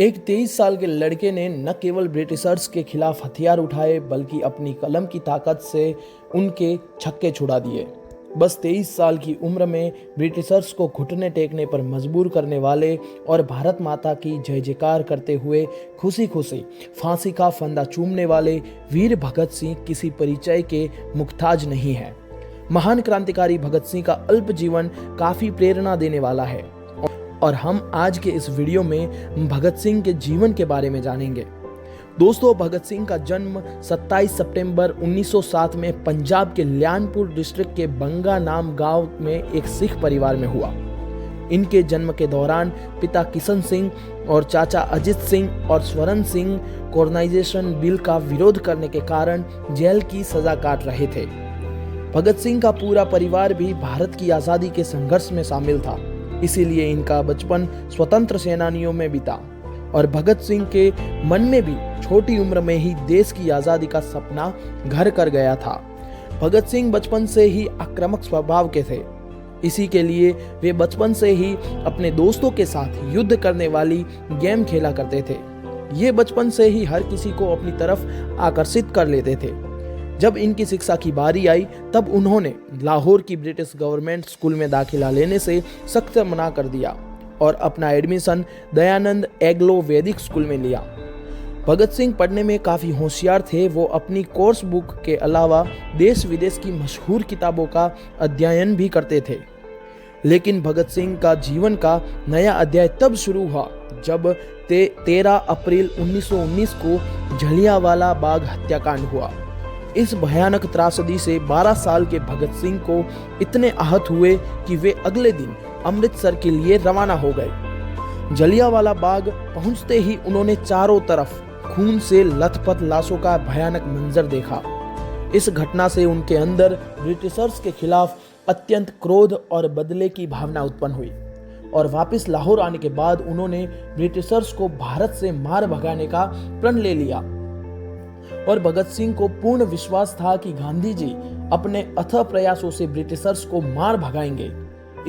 एक 23 साल के लड़के ने न केवल ब्रिटिशर्स के खिलाफ हथियार उठाए बल्कि अपनी कलम की ताकत से उनके छक्के छुड़ा दिए। बस 23 साल की उम्र में ब्रिटिशर्स को घुटने टेकने पर मजबूर करने वाले और भारत माता की जय जयकार करते हुए खुशी खुशी फांसी का फंदा चूमने वाले वीर भगत सिंह किसी परिचय के मुख्ताज नहीं है। महान क्रांतिकारी भगत सिंह का अल्प जीवन काफी प्रेरणा देने वाला है और हम आज के इस वीडियो में भगत सिंह के जीवन के बारे में जानेंगे। दोस्तों, भगत सिंह का जन्म 27 सितंबर 1907 में पंजाब के ल्यानपुर डिस्ट्रिक्ट के बंगा नाम गांव में एक सिख परिवार में हुआ। इनके जन्म के दौरान पिता किशन सिंह और चाचा अजित सिंह और स्वर्ण सिंह कॉलोनाइजेशन बिल का विरोध करने के कारण जेल की सजा काट रहे थे। भगत सिंह का पूरा परिवार भी भारत की आज़ादी के संघर्ष में शामिल था, इसीलिए इनका बचपन स्वतंत्र सेनानियों में बीता और भगत सिंह के मन में भी छोटी उम्र में ही देश की आज़ादी का सपना घर कर गया था। भगत सिंह बचपन से ही आक्रामक स्वभाव के थे, इसी के लिए वे बचपन से ही अपने दोस्तों के साथ युद्ध करने वाली गेम खेला करते थे। ये बचपन से ही हर किसी को अपनी तरफ आकर्षित कर लेते थे। जब इनकी शिक्षा की बारी आई तब उन्होंने लाहौर की ब्रिटिश गवर्नमेंट स्कूल में दाखिला लेने से सख्त मना कर दिया और अपना एडमिशन दयानंद एग्लो वैदिक स्कूल में लिया। भगत सिंह पढ़ने में काफ़ी होशियार थे। वो अपनी कोर्स बुक के अलावा देश विदेश की मशहूर किताबों का अध्ययन भी करते थे। लेकिन भगत सिंह का जीवन का नया अध्याय तब शुरू हुआ जब 13 अप्रैल 1919 को जलियांवाला बाग हत्याकांड हुआ। इस भयानक त्रासदी से 12 साल के भगत सिंह को इतने आहत हुए कि वे अगले दिन अमृतसर के लिए रवाना हो गए। जलियांवाला बाग पहुंचते ही उन्होंने चारों तरफ खून से लथपथ लाशों का भयानक मंजर देखा। इस घटना से उनके अंदर ब्रिटिशर्स के खिलाफ अत्यंत क्रोध और बदले की भावना उत्पन्न हुई और वापस लाहौर आने के बाद उन्होंने ब्रिटिशर्स को भारत से मार भगाने का प्रण ले लिया और भगत सिंह को पूर्ण विश्वास था कि गांधी जी अपने अथक प्रयासों से ब्रिटिशर्स को मार भगाएंगे।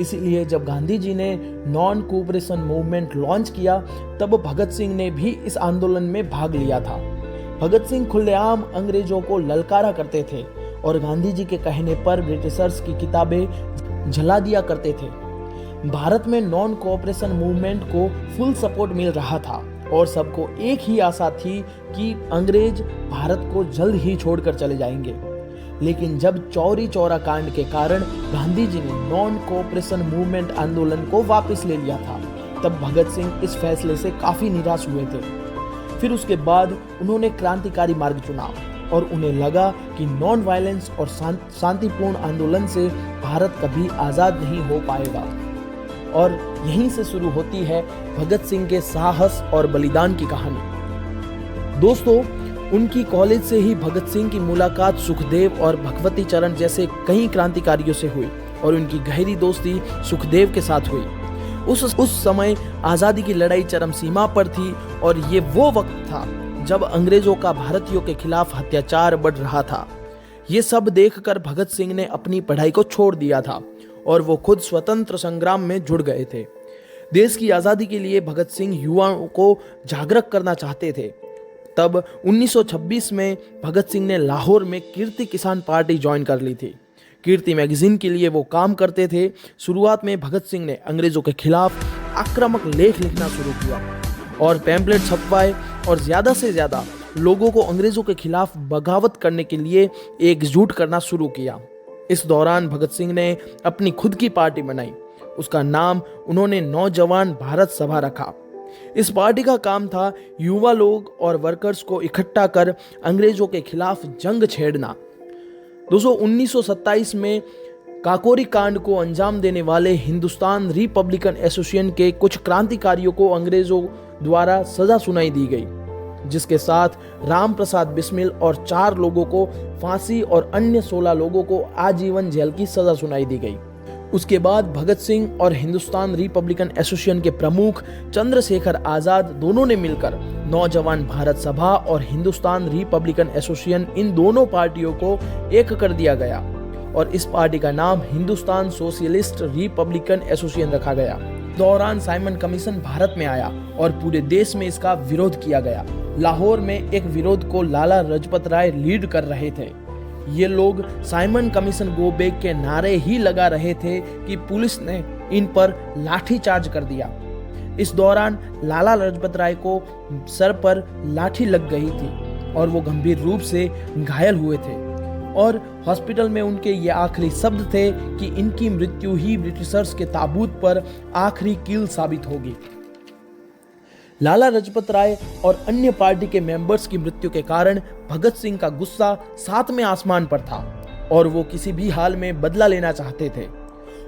इसीलिए जब गांधी जी ने नॉन कोऑपरेशन मूवमेंट लॉन्च किया तब भगत सिंह ने भी इस आंदोलन में भाग लिया था। भगत सिंह खुलेआम अंग्रेजों को ललकारा करते थे और गांधी जी के कहने पर ब्रिटिशर्स की किताबें जला दिया करते थे। भारत में नॉन कोऑपरेशन मूवमेंट को फुल सपोर्ट मिल रहा था और सबको एक ही आशा थी कि अंग्रेज भारत को जल्द ही छोड़कर चले जाएंगे। लेकिन जब चौरी चौरा कांड के कारण गांधी जी ने नॉन कोऑपरेशन मूवमेंट आंदोलन को वापस ले लिया था, तब भगत सिंह इस फैसले से काफी निराश हुए थे। फिर उसके बाद उन्होंने क्रांतिकारी मार्ग चुना और उन्हें लगा कि नॉन वायलेंस और शांतिपूर्ण आंदोलन से भारत कभी आजाद नहीं हो पाएगा। और यहीं से शुरू होती है भगत सिंह के साहस और बलिदान की कहानी। दोस्तों, उनकी कॉलेज से ही भगत सिंह की मुलाकात सुखदेव और भगवती चरण जैसे कई क्रांतिकारियों से हुई और उनकी गहरी दोस्ती सुखदेव के साथ हुई। उस समय आज़ादी की लड़ाई चरम सीमा पर थी और ये वो वक्त था जब अंग्रेजों का भारतीयों के खिलाफ अत्याचार बढ़ रहा था। ये सब देखकर भगत सिंह ने अपनी पढ़ाई को छोड़ दिया था और वो खुद स्वतंत्र संग्राम में जुड़ गए थे। देश की आज़ादी के लिए भगत सिंह युवाओं को जागरूक करना चाहते थे। तब 1926 में भगत सिंह ने लाहौर में कीर्ति किसान पार्टी ज्वाइन कर ली थी। कीर्ति मैगजीन के लिए वो काम करते थे। शुरुआत में भगत सिंह ने अंग्रेजों के खिलाफ आक्रामक लेख लिखना शुरू किया और पैम्पलेट छपवाए और ज़्यादा से ज़्यादा लोगों को अंग्रेजों के खिलाफ बगावत करने के लिए एकजुट करना शुरू किया। इस दौरान भगत सिंह ने अपनी खुद की पार्टी बनाई। उसका नाम उन्होंने नौजवान भारत सभा रखा। इस पार्टी का काम था युवा लोग और वर्कर्स को इकट्ठा कर अंग्रेजों के खिलाफ जंग छेड़ना। दोस्तों, 1927 में काकोरी कांड को अंजाम देने वाले हिंदुस्तान रिपब्लिकन एसोसिएशन के कुछ क्रांतिकारियों को अंग्रेजों द्वारा सजा सुनाई दी गई, जिसके साथ राम प्रसाद बिस्मिल और 4 लोगों को फांसी और अन्य 16 लोगों को आजीवन जेल की सजा सुनाई दी गई। उसके बाद भगत सिंह और हिंदुस्तान रिपब्लिकन एसोसिएशन के प्रमुख चंद्रशेखर आजाद दोनों ने मिलकर नौजवान भारत सभा और हिंदुस्तान रिपब्लिकन एसोसिएशन, इन दोनों पार्टियों को एक कर दिया गया और इस पार्टी का नाम हिंदुस्तान सोशलिस्ट रिपब्लिकन एसोसिएशन रखा गया। दौरान साइमन कमीशन भारत में आया और पूरे देश में इसका विरोध किया गया। लाहौर में एक विरोध को लाला लाजपत राय लीड कर रहे थे। ये लोग साइमन कमीशन गो बैक के नारे ही लगा रहे थे कि पुलिस ने इन पर लाठीचार्ज कर दिया। इस दौरान लाला लाजपत राय को सर पर लाठी लग गई थी और वो गंभीर रूप से घायल हुए थे और हॉस्पिटल में उनके ये आखिरी शब्द थे कि इनकी मृत्यु ही ब्रिटिशर्स के ताबूत पर आखिरी कील साबित होगी। लाला लाजपत राय और अन्य पार्टी के मेंबर्स की मृत्यु के कारण भगत सिंह का गुस्सा सातवें आसमान पर था और वो किसी भी हाल में बदला लेना चाहते थे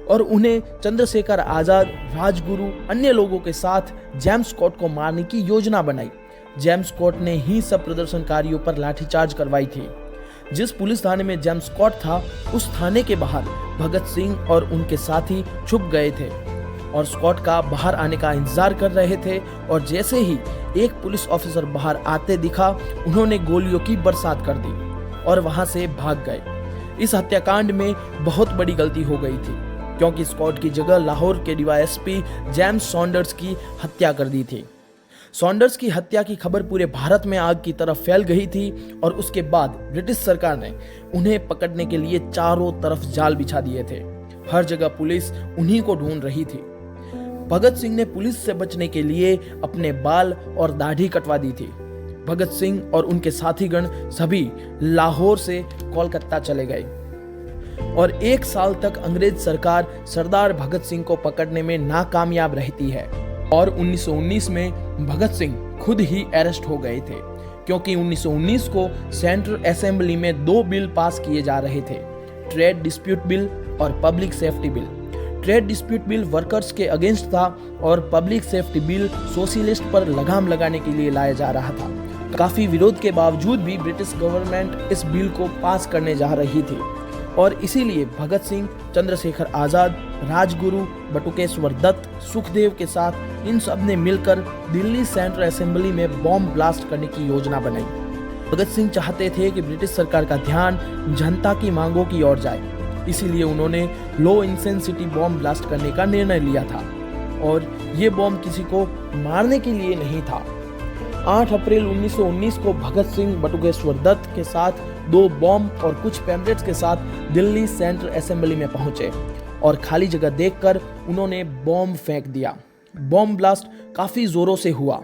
और उन्हें चंद्रशेखर आजाद, राजगुरु, अन्य लोगों के साथ जेम्स स्कॉट को मारने की योजना बनाई। जेम्स स्कॉट ने ही सब प्रदर्शनकारियों पर लाठीचार्ज करवाई थी। जिस पुलिस थाने में जेम्स स्कॉट था, उस थाने के बाहर भगत सिंह और उनके साथी छुप गए थे और स्कॉट का बाहर आने का इंतजार कर रहे थे और जैसे ही एक पुलिस ऑफिसर बाहर आते दिखा, उन्होंने गोलियों की बरसात कर दी और वहां से भाग गए। इस हत्याकांड में बहुत बड़ी गलती हो गई थी क्योंकि स्कॉट की जगह लाहौर के डीवाईएसपी जेम्स सॉन्डर्स की हत्या कर दी थी। सॉन्डर्स की हत्या की खबर पूरे भारत में आग की तरफ फैल गई थी और उसके बाद ब्रिटिश सरकार ने उन्हें पकड़ने के लिए चारों तरफ जाल बिछा दिए थे। हर जगह पुलिस उन्हीं को ढूंढ रही थी। भगत सिंह ने पुलिस से बचने के लिए अपने बाल और दाढ़ी कटवा दी थी। भगत सिंह और उनके साथीगण सभी लाहौर से कोलकाता चले गए और 1 साल तक अंग्रेज सरकार सरदार भगत सिंह को पकड़ने में नाकामयाब रहती है और 1919 में भगत सिंह खुद ही अरेस्ट हो गए थे क्योंकि 1919 को सेंट्रल असेंबली में 2 बिल पास किए जा रहे थे, ट्रेड डिस्प्यूट बिल और public safety bill. Trade dispute bill workers के अगेंस्ट था और पब्लिक सेफ्टी बिल सोशलिस्ट पर लगाम लगाने के लिए लाया जा रहा था। काफी विरोध के बावजूद भी ब्रिटिश गवर्नमेंट इस बिल को पास करने जा रही थी और इसीलिए भगत सिंह, चंद्रशेखर आजाद, राजगुरु, बटुकेश्वर दत्त, सुखदेव के साथ इन सब ने मिलकर दिल्ली सेंट्रल असेंबली में बॉम्ब ब्लास्ट करने की योजना बनाई। भगत सिंह चाहते थे कि ब्रिटिश सरकार का ध्यान जनता की मांगों की ओर जाए, इसीलिए उन्होंने लो इंटेंसिटी बॉम्ब ब्लास्ट करने का निर्णय लिया था और ये बॉम्ब किसी को मारने के लिए नहीं था। 8 अप्रैल 1919 को भगत सिंह बटुकेश्वर दत्त के साथ 2 बॉम्ब और कुछ पैम्पलेट्स के साथ दिल्ली सेंट्रल असेंबली में पहुंचे और खाली जगह देखकर उन्होंने बॉम्ब फेंक दिया। बॉम्ब ब्लास्ट काफी जोरों से हुआ,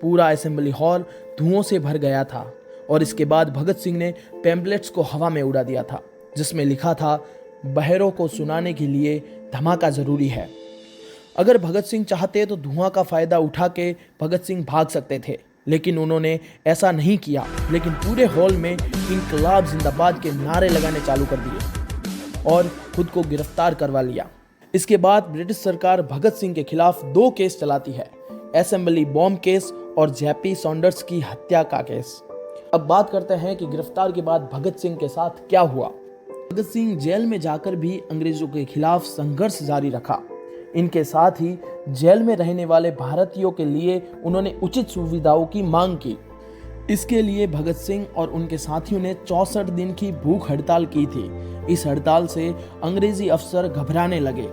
पूरा असेंबली हॉल धुओं से भर गया था और इसके बाद भगत सिंह ने पैम्पलेट्स को हवा में उड़ा दिया था जिसमें लिखा था, बहरों को सुनाने के लिए धमाका जरूरी है। अगर भगत सिंह चाहते तो धुआं का फायदा उठा के भगत सिंह भाग सकते थे, लेकिन उन्होंने ऐसा नहीं किया, लेकिन पूरे हॉल में इंकलाब जिंदाबाद के नारे लगाने चालू कर दिए और खुद को गिरफ्तार करवा लिया। इसके बाद ब्रिटिश सरकार भगत सिंह के खिलाफ 2 केस चलाती है, असेंबली बॉम्ब केस और जेपी सॉन्डर्स की हत्या का केस। अब बात करते हैं कि गिरफ्तार के बाद भगत सिंह के साथ क्या हुआ। भगत सिंह जेल में जाकर भी अंग्रेजों के खिलाफ संघर्ष जारी रखा। इनके साथ ही जेल में रहने वाले भारतीयों के लिए उन्होंने उचित सुविधाओं की मांग की। इसके लिए भगत सिंह और उनके साथियों ने 64 दिन की भूख हड़ताल की थी। इस हड़ताल से अंग्रेजी अफसर घबराने लगे।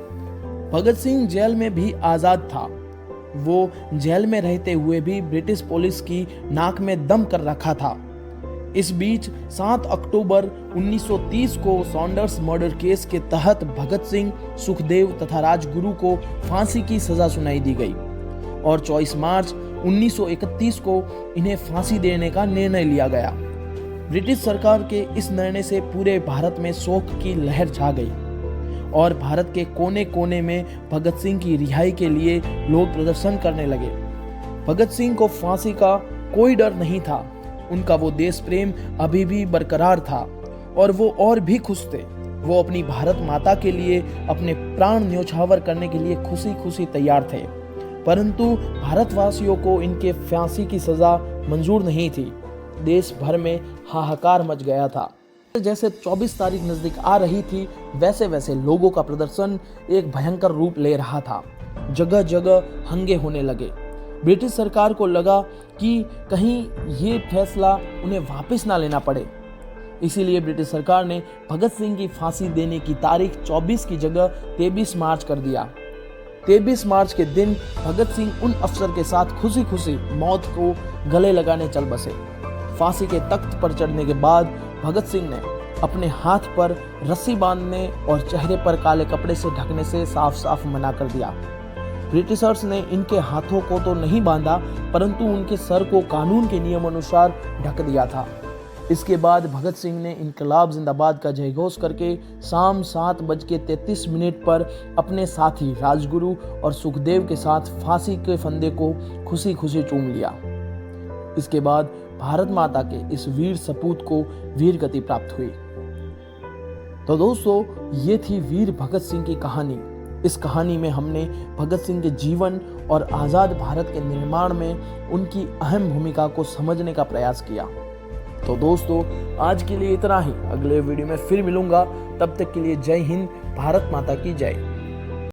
भगत सिंह जेल में भी आजाद था। वो जेल में रहते हुए भी ब्रिटिश पुलिस की नाक में दम कर रखा था। इस बीच 7 अक्टूबर 1930 को सॉन्डर्स मर्डर केस के तहत भगत सिंह, सुखदेव तथा राजगुरु को फांसी की सजा सुनाई दी गई और 24 मार्च 1931 को इन्हें फांसी देने का निर्णय लिया गया। ब्रिटिश सरकार के इस निर्णय से पूरे भारत में शोक की लहर छा गई और भारत के कोने कोने में भगत सिंह की रिहाई के लिए लोग प्रदर्शन करने लगे। भगत सिंह को फांसी का कोई डर नहीं था। उनका वो देश प्रेम अभी भी बरकरार था और वो और भी खुश थे। वो अपनी भारत माता के लिए अपने प्राण न्योछावर करने के लिए खुशी खुशी तैयार थे, परंतु भारतवासियों को इनके फांसी की सजा मंजूर नहीं थी। देश भर में हाहाकार मच गया था। जैसे 24 तारीख नजदीक आ रही थी, वैसे वैसे लोगों का प्रदर्शन एक भयंकर रूप ले रहा था। जगह जगह हंगे होने लगे। ब्रिटिश सरकार को लगा कि कहीं ये फैसला उन्हें वापस ना लेना पड़े, इसीलिए ब्रिटिश सरकार ने भगत सिंह की फांसी देने की तारीख 24 की जगह 23 मार्च कर दिया। 23 मार्च के दिन भगत सिंह उन अफसर के साथ खुशी खुशी मौत को गले लगाने चल बसे। फांसी के तख्त पर चढ़ने के बाद भगत सिंह ने अपने हाथ पर रस्सी बांधने और चेहरे पर काले कपड़े से ढकने से साफ साफ मना कर दिया। ब्रिटिशर्स ने इनके हाथों को तो नहीं बांधा, परंतु उनके सर को कानून के नियम अनुसार ढक दिया था। इसके बाद भगत सिंह ने इनकलाब जिंदाबाद का जयघोष करके शाम 7:33 पर अपने साथी राजगुरु और सुखदेव के साथ फांसी के फंदे को खुशी खुशी चूम लिया। इसके बाद भारत माता के इस वीर सपूत को वीर गति प्राप्त हुई। तो दोस्तों, ये थी वीर भगत सिंह की कहानी। इस कहानी में हमने भगत सिंह के जीवन और आज़ाद भारत के निर्माण में उनकी अहम भूमिका को समझने का प्रयास किया। तो दोस्तों, आज के लिए इतना ही। अगले वीडियो में फिर मिलूंगा। तब तक के लिए जय हिंद, भारत माता की जय।